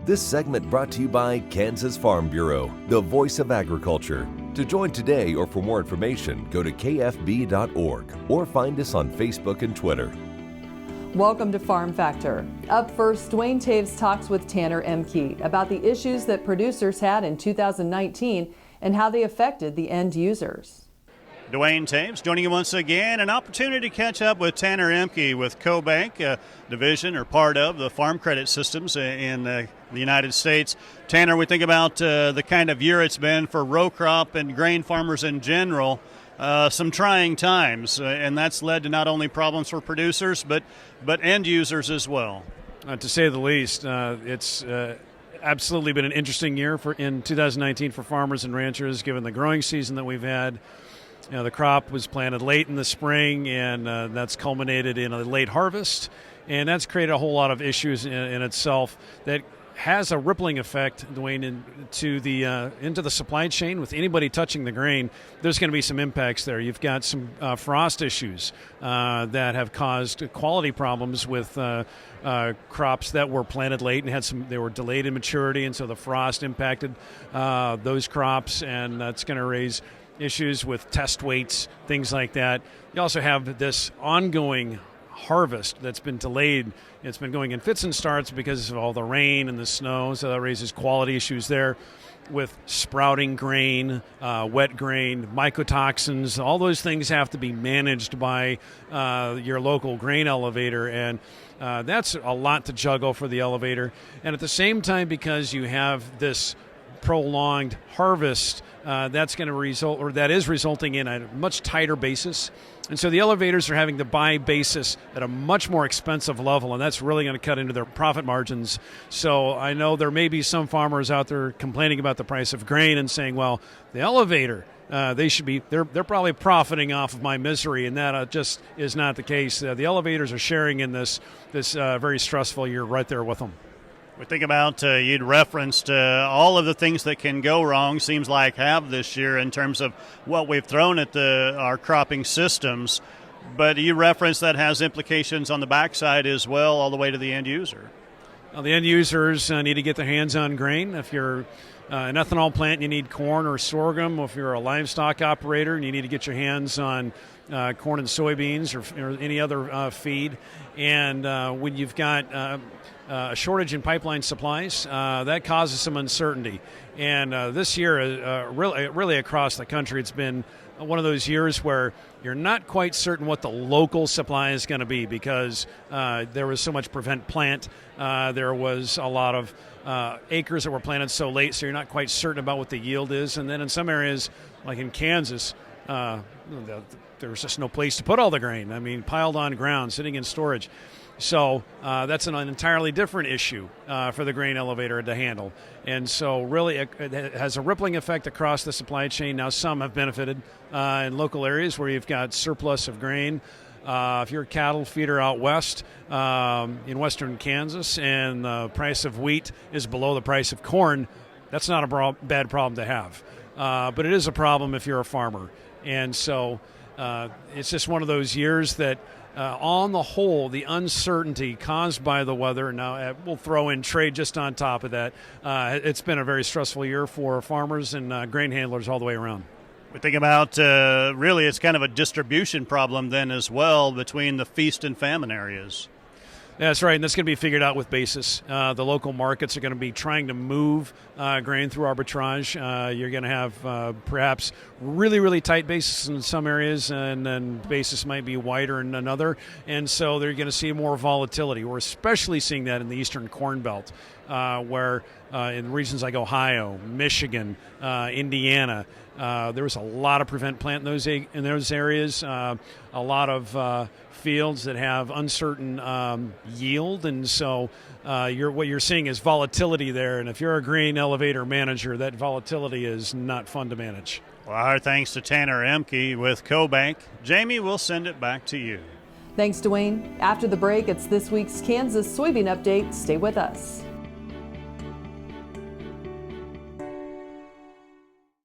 This segment brought to you by Kansas Farm Bureau, the voice of agriculture. To join today or for more information, go to kfb.org or find us on Facebook and Twitter. Welcome to Farm Factor. Up first, Dwayne Taves talks with Tanner Ehmke about the issues that producers had in 2019 and how they affected the end users. Dwayne Helms joining you once again. An opportunity to catch up with Tanner Ehmke with CoBank, a division or part of the farm credit systems in the United States. Tanner, we think about the kind of year it's been for row crop and grain farmers in general. Some trying times, and that's led to not only problems for producers but end users as well. To say the least, it's absolutely been an interesting year in 2019 for farmers and ranchers, given the growing season that we've had. You know, the crop was planted late in the spring, and that's culminated in a late harvest, and that's created a whole lot of issues in itself that has a rippling effect, Dwayne, into the supply chain. With anybody touching the grain, there's going to be some impacts there. You've got some frost issues that have caused quality problems with crops that were planted late and they were delayed in maturity, and so the frost impacted those crops, and that's going to raise issues with test weights, things like that. You also have this ongoing harvest that's been delayed. It's been going in fits and starts because of all the rain and the snow, so that raises quality issues there with sprouting grain, wet grain, mycotoxins. All those things have to be managed by your local grain elevator, and that's a lot to juggle for the elevator. And at the same time, because you have this prolonged harvest, that's going to result, or that is resulting in a much tighter basis. And so the elevators are having to buy basis at a much more expensive level, and that's really going to cut into their profit margins. So I know there may be some farmers out there complaining about the price of grain and saying, well, the elevator, they're probably profiting off of my misery, and that just is not the case. The elevators are sharing in this very stressful year right there with them. We think about, you'd referenced all of the things that can go wrong, seems like have this year in terms of what we've thrown at our cropping systems. But you referenced that has implications on the backside as well, all the way to the end user. Well, the end users need to get their hands on grain. If you're an ethanol plant, you need corn or sorghum. If you're a livestock operator, and you need to get your hands on corn and soybeans or any other feed. And when you've got a shortage in pipeline supplies, that causes some uncertainty. And this year, really across the country, it's been one of those years where you're not quite certain what the local supply is going to be, because there was so much prevent plant. There was a lot of acres that were planted so late, so you're not quite certain about what the yield is. And then in some areas, like in Kansas, there was just no place to put all the grain. I mean, piled on ground, sitting in storage. So that's an entirely different issue for the grain elevator to handle. And so really it has a rippling effect across the supply chain. Now some have benefited in local areas where you've got surplus of grain. If you're a cattle feeder out west in western Kansas and the price of wheat is below the price of corn, that's not a bad problem to have. But it is a problem if you're a farmer. And so it's just one of those years that on the whole, the uncertainty caused by the weather, now we'll throw in trade just on top of that, it's been a very stressful year for farmers and grain handlers all the way around. We think about, really, it's kind of a distribution problem then as well between the feast and famine areas. That's right, and that's going to be figured out with basis. The local markets are going to be trying to move grain through arbitrage. You're going to have perhaps really, really tight basis in some areas, and then basis might be wider in another. And so they're going to see more volatility. We're especially seeing that in the eastern Corn Belt, where in regions like Ohio, Michigan, Indiana, there was a lot of prevent plant in those areas, a lot of fields that have uncertain yield, and so what you're seeing is volatility there. And if you're a grain elevator manager, that volatility is not fun to manage. Well, our thanks to Tanner Ehmke with CoBank. Jamie, we'll send it back to you. Thanks, Dwayne. After the break, it's this week's Kansas soybean update. Stay with us.